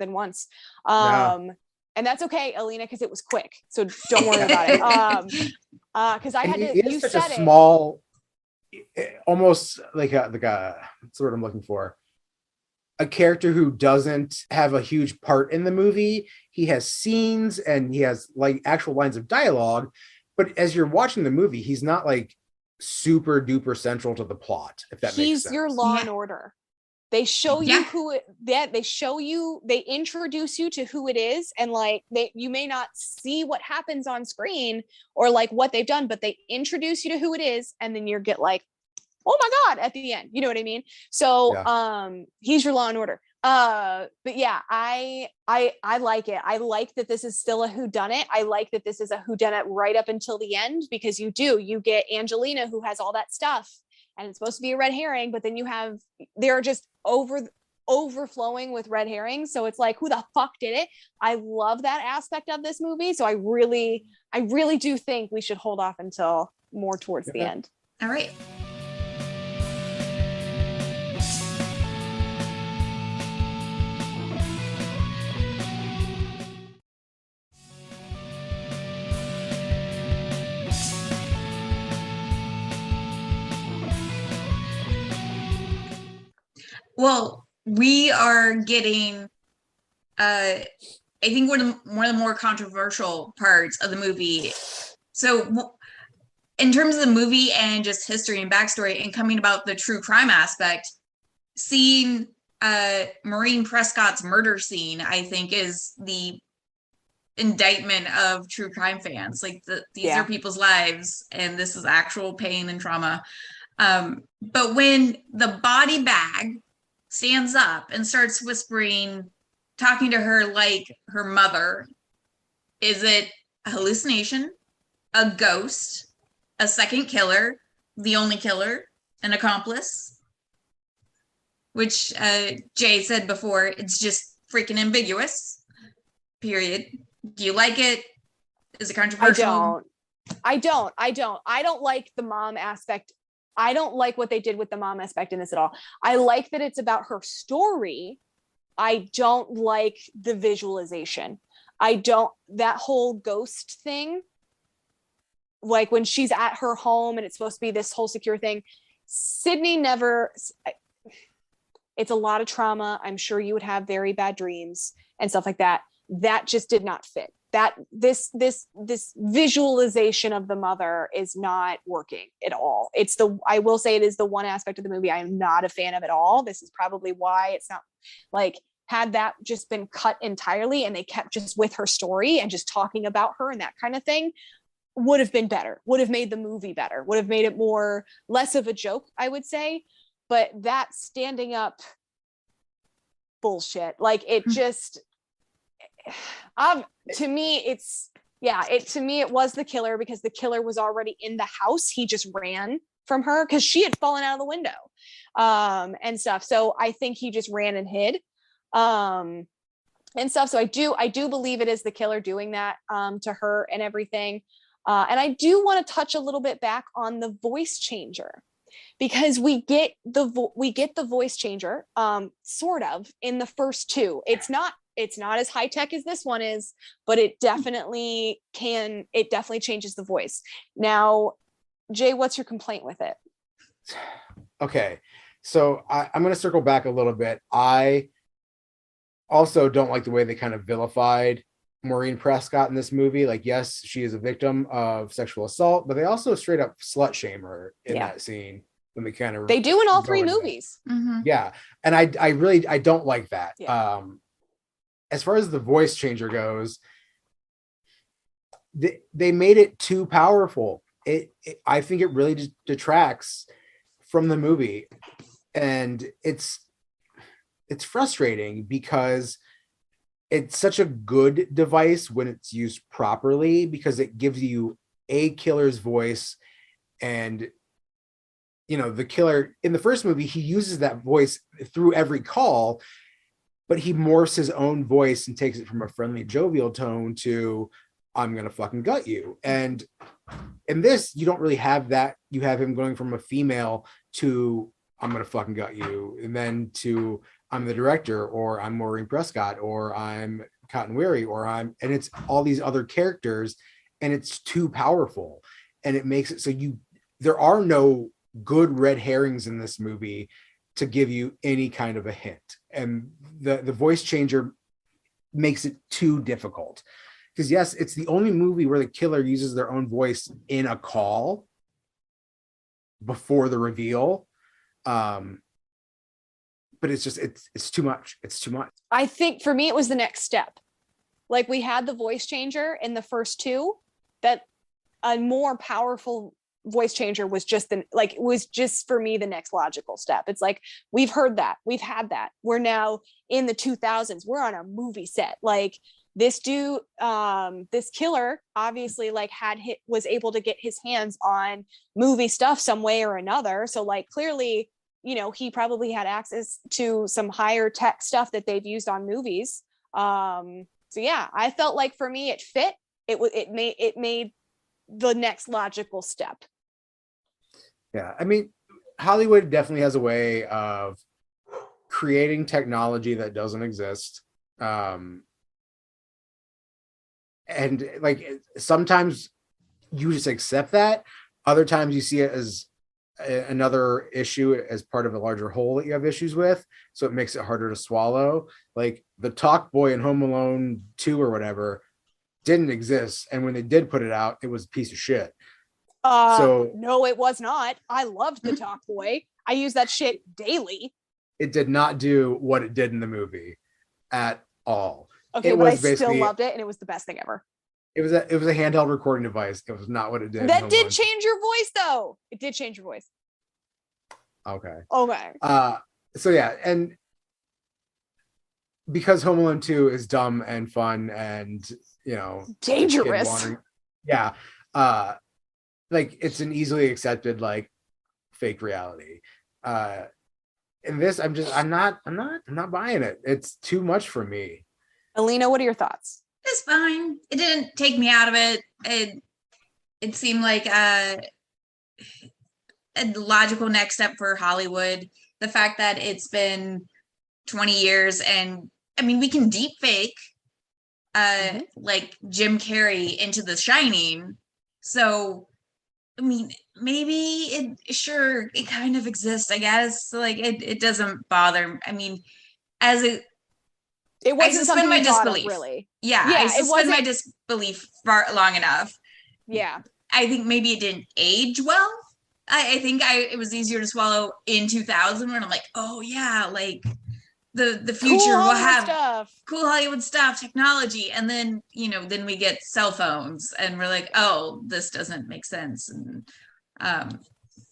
than once. No. And that's okay, Alina, because it was quick. So don't worry about it. Because I had to. It is you such said a small, almost like what's the word I'm looking for? A character who doesn't have a huge part in the movie. He has scenes and he has like actual lines of dialogue, but as you're watching the movie, he's not like super duper central to the plot, if that makes sense. He's your Law and Order. They show you they introduce you to who it is, and like you may not see what happens on screen or like what they've done, but they introduce you to who it is, and then you get like, oh my God, at the end. You know what I mean? So he's your Law and Order. But yeah, I like it. I like that this is still a whodunit. I like that this is a whodunit right up until the end, because you get Angelina, who has all that stuff, and it's supposed to be a red herring, but then they're just overflowing with red herrings. So it's like, who the fuck did it? I love that aspect of this movie. So I really do think we should hold off until more towards the end. All right. Well, we are getting, I think one of the more controversial parts of the movie. So in terms of the movie and just history and backstory and coming about the true crime aspect, seeing Maureen Prescott's murder scene, I think, is the indictment of true crime fans. Like these are people's lives, and this is actual pain and trauma. But when the body bag stands up and starts whispering, talking to her like her mother, is it a hallucination, a ghost, a second killer, the only killer, an accomplice? Which Jay said before, it's just freaking ambiguous, period. Do you like it? Is it controversial? I don't like the mom aspect. I don't like what they did with the mom aspect in this at all. I like that it's about her story. I don't like the visualization. That whole ghost thing, like when she's at her home and it's supposed to be this whole secure thing. Sydney it's a lot of trauma. I'm sure you would have very bad dreams and stuff like that. That just did not fit. That this visualization of the mother is not working at all. I will say it is the one aspect of the movie I am not a fan of at all. This is probably why it's not, like, had that just been cut entirely and they kept just with her story and just talking about her and that kind of thing, would have been better, would have made the movie better, would have made it less of a joke, I would say. But that standing up bullshit, like it just, to me it was the killer, because the killer was already in the house. He just ran from her because she had fallen out of the window and stuff. So I think he just ran and hid and stuff. So I do believe it is the killer doing that to her and everything. And I do want to touch a little bit back on the voice changer, because we get the voice changer sort of in the first two. It's not as high tech as this one is, but it definitely changes the voice. Now, Jay, what's your complaint with it? Okay, so I'm going to circle back a little bit. I also don't like the way they kind of vilified Maureen Prescott in this movie. Like, yes, she is a victim of sexual assault, but they also straight up slut shame her in that scene. When they do in all three movies. Mm-hmm. Yeah, and I don't like that. Yeah. As far as the voice changer goes, they made it too powerful. I think it really detracts from the movie, and it's frustrating because it's such a good device when it's used properly, because it gives you a killer's voice. And the killer in the first movie, he uses that voice through every call, but he morphs his own voice and takes it from a friendly, jovial tone to, I'm going to fucking gut you. And in this, you don't really have that. You have him going from a female to, I'm going to fucking gut you. And then to, I'm the director, or I'm Maureen Prescott, or I'm Cotton Weary, and it's all these other characters, and it's too powerful, and it makes it so there are no good red herrings in this movie to give you any kind of a hint, and the voice changer makes it too difficult. Because yes, it's the only movie where the killer uses their own voice in a call before the reveal. But it's just it's too much. It's too much. I think for me it was the next step. Like, we had the voice changer in the first two, that a more powerful voice changer was just it was just for me the next logical step. It's like, we've heard that, we've had that. We're now in the 2000s. We're on a movie set. Like, this dude, this killer obviously was able to get his hands on movie stuff some way or another. So like, clearly, he probably had access to some higher tech stuff that they've used on movies. So yeah, I felt like for me it fit. It made the next logical step. Yeah, I mean, Hollywood definitely has a way of creating technology that doesn't exist. And like, sometimes you just accept that. Other times you see it as another issue as part of a larger whole that you have issues with, so it makes it harder to swallow. Like, the talk boy in Home Alone 2 or whatever didn't exist, and when they did put it out, it was a piece of shit. No, it was not. I loved the talk boy. I use that shit daily. It did not do what it did in the movie at all. Okay, but I still loved it, and it was the best thing ever. It was a handheld recording device. It was not what it did. That did change your voice, though. It did change your voice. Okay. So yeah, and because Home Alone 2 is dumb and fun and dangerous. Yeah. Like, it's an easily accepted like fake reality. In this, I'm not buying it. It's too much for me. Alina, what are your thoughts? It's fine. It didn't take me out of it. It seemed like a logical next step for Hollywood. The fact that it's been 20 years, and I mean, we can deep fake like Jim Carrey into The Shining. So, I mean, maybe it kind of exists, I guess. Like, it doesn't bother. I mean, it wasn't something my disbelief. Really. Yeah, I suspend my disbelief for long enough. Yeah. I think maybe it didn't age well. I think it was easier to swallow in 2000 when I'm like, oh yeah, like the future will have cool Hollywood stuff, technology, and then then we get cell phones and we're like, oh, this doesn't make sense. And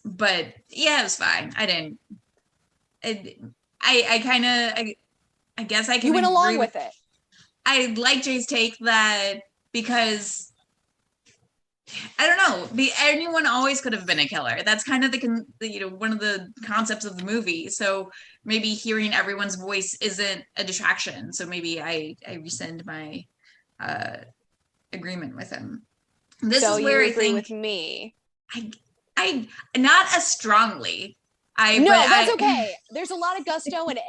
but yeah, it was fine. I guess I can. You went along with it. I like Jay's take that, because I don't know. Anyone always could have been a killer. That's kind of one of the concepts of the movie. So maybe hearing everyone's voice isn't a distraction. So maybe I rescind my agreement with him. This is where I think with me. I not as strongly. That's okay. There's a lot of gusto, and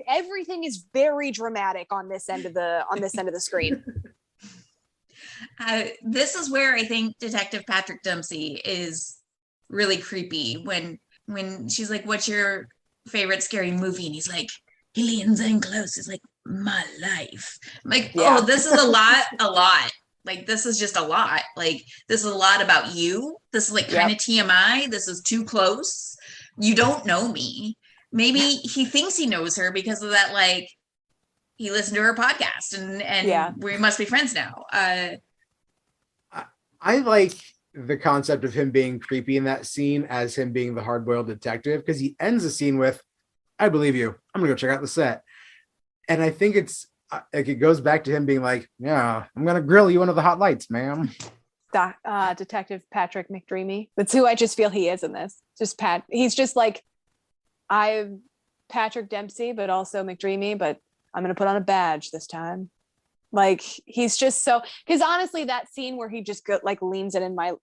everything is very dramatic on this end of the screen. This is where I think Detective Patrick Dempsey is really creepy. When she's like, "What's your favorite scary movie?" and he's like, "He leans in close. It's like my life." I'm like, yeah. Oh, this is a lot. Like, this is just a lot. Like, this is a lot about you. This is like kind of TMI. This is too close. You don't know me. Maybe he thinks he knows her because of that. Like, he listened to her podcast, and we must be friends now. I like the concept of him being creepy in that scene as him being the hard-boiled detective, because he ends the scene with, "I believe you. I'm gonna go check out the set." And I think it's like, it goes back to him being like, "Yeah, I'm gonna grill you under the hot lights, ma'am." Detective Patrick McDreamy. That's who I just feel he is in this. Just Pat. He's just like, I'm Patrick Dempsey, but also McDreamy, but I'm going to put on a badge this time. Like he's just so, because honestly, that scene where he just like leans it in my,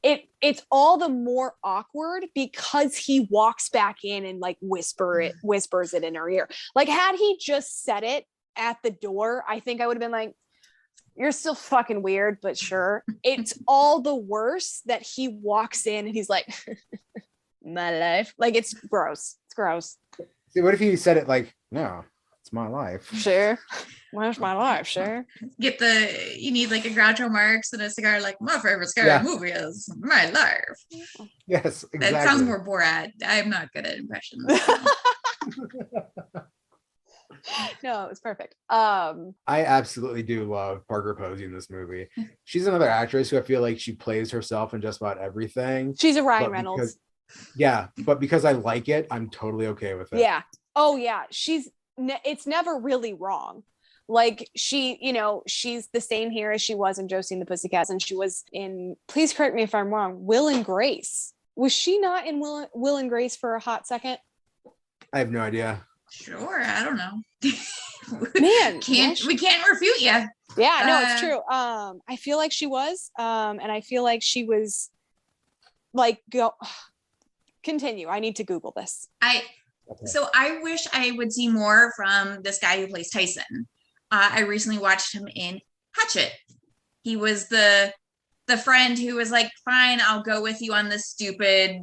it's all the more awkward because he walks back in and like whispers it in her ear. Like had he just said it at the door, I think I would have been like, you're still fucking weird, but sure. It's all the worse that he walks in and he's like, my life. Like it's gross. It's gross. See, what if he said it like, no, it's my life. Sure. Where's my life? Sure. You need like a Groucho Marx and a cigar, like my favorite scary movie is My Life. Yes, exactly. That sounds more Borat. I'm not good at impressions. No, it's perfect. I absolutely do love Parker Posey in this movie. She's another actress who I feel like she plays herself in just about everything. She's a Ryan Reynolds. But because I like it, I'm totally okay with it. Yeah. Oh yeah. It's never really wrong. Like she's the same here as she was in Josie and the Pussycats, and she was in, please correct me if I'm wrong, Will and Grace. Was she not in Will and Grace for a hot second? I have no idea. Sure, I don't know. Man, we can't refute you. Yeah, no, it's true. I feel like she was, and I feel like she was like, continue. I need to Google this. So I wish I would see more from this guy who plays Tyson. I recently watched him in Hatchet. He was the friend who was like, fine, I'll go with you on this stupid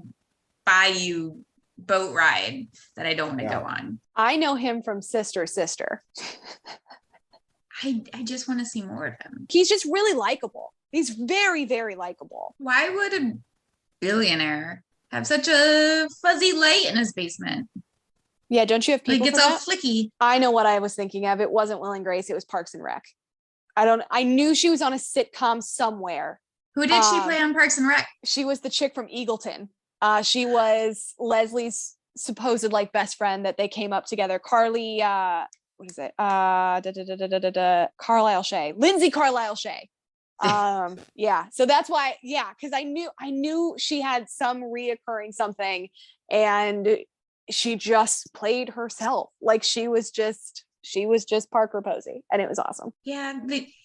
bayou boat ride that I don't want to go on. I know him from Sister. I just want to see more of him. He's just really likable. He's very, very likable. Why would a billionaire have such a fuzzy light in his basement? Yeah, don't you have people? Like it's all flicky. I know what I was thinking of. It wasn't Will and Grace. It was Parks and Rec. I knew she was on a sitcom somewhere. Who did she play on Parks and Rec? She was the chick from Eagleton. She was Leslie's supposed like best friend that they came up together. Carly, what is it? Carlisle Shay. Lindsay Carlisle Shay. Yeah. So that's why, because I knew she had some reoccurring something, and she just played herself. Like she was just Parker Posey, and it was awesome. Yeah,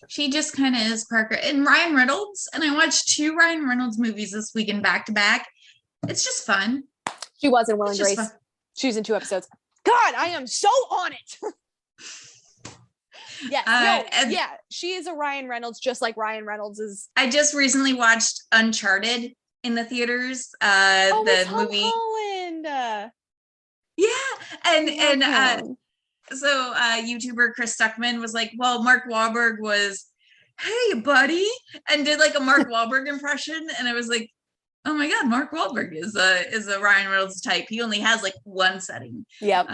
she just kind of is Parker. And Ryan Reynolds, and I watched 2 Ryan Reynolds movies this weekend back to back. It's just fun. She was in Will and Grace. She was in 2 episodes. God, I am so on it. Yes, she is a Ryan Reynolds, just like Ryan Reynolds is. I just recently watched Uncharted in the theaters. The movie. Holland. So YouTuber Chris Stuckman was like, well, Mark Wahlberg was, hey buddy, and did like a Mark Wahlberg impression, and I was like, oh my god, Mark Wahlberg is a Ryan Reynolds type. He only has like one setting. Yep.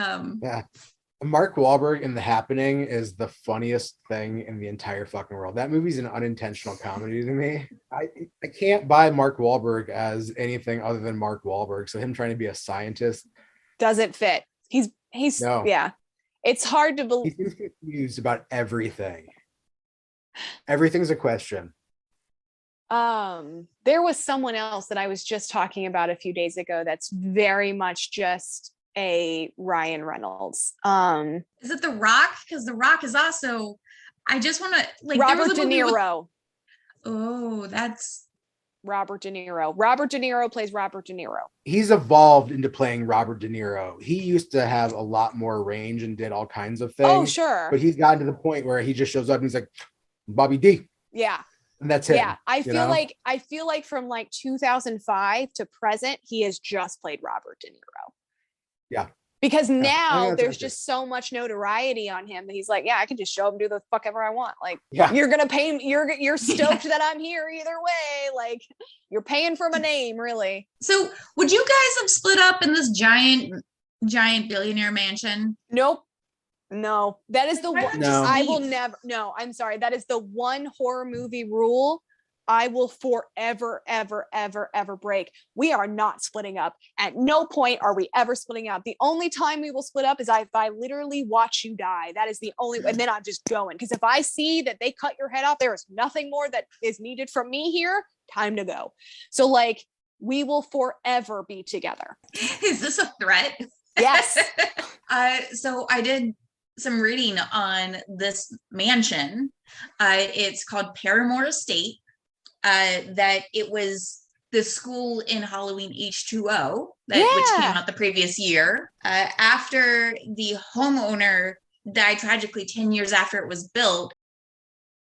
Mark Wahlberg in The Happening is the funniest thing in the entire fucking world. That movie's an unintentional comedy to me. I can't buy Mark Wahlberg as anything other than Mark Wahlberg. So him trying to be a scientist doesn't fit. He's no. Yeah. It's hard to believe. He's confused about everything. Everything's a question. There was someone else that I was just talking about a few days ago that's very much just a Ryan Reynolds. Is it The Rock? Because The Rock is also, I just want to like Robert De Niro. Oh, that's Robert De Niro. Robert De Niro plays Robert De Niro. He's evolved into playing Robert De Niro. He used to have a lot more range and did all kinds of things. Oh, sure. But he's gotten to the point where he just shows up and he's like, Bobby D. Yeah. And that's it. Yeah. I feel like from like 2005 to present, he has just played Robert De Niro. Yeah. Because now there's just so much notoriety on him that he's like, yeah, I can just show up and do the fuck ever I want. Like, you're going to pay me. You're stoked that I'm here either way. Like, you're paying for my name, really. So would you guys have split up in this giant billionaire mansion? Nope. No, that is the one. No. I will never. No, I'm sorry. That is the one horror movie rule I will forever, ever, ever, ever break. We are not splitting up. At no point are we ever splitting up. The only time we will split up is if I literally watch you die. That is the only, and then I'm just going. Because if I see that they cut your head off, there is nothing more that is needed from me here. Time to go. So like, we will forever be together. Is this a threat? Yes. So I did some reading on this mansion. It's called Paramore Estate. That it was the school in Halloween H2O, which came out the previous year. After the homeowner died tragically 10 years after it was built,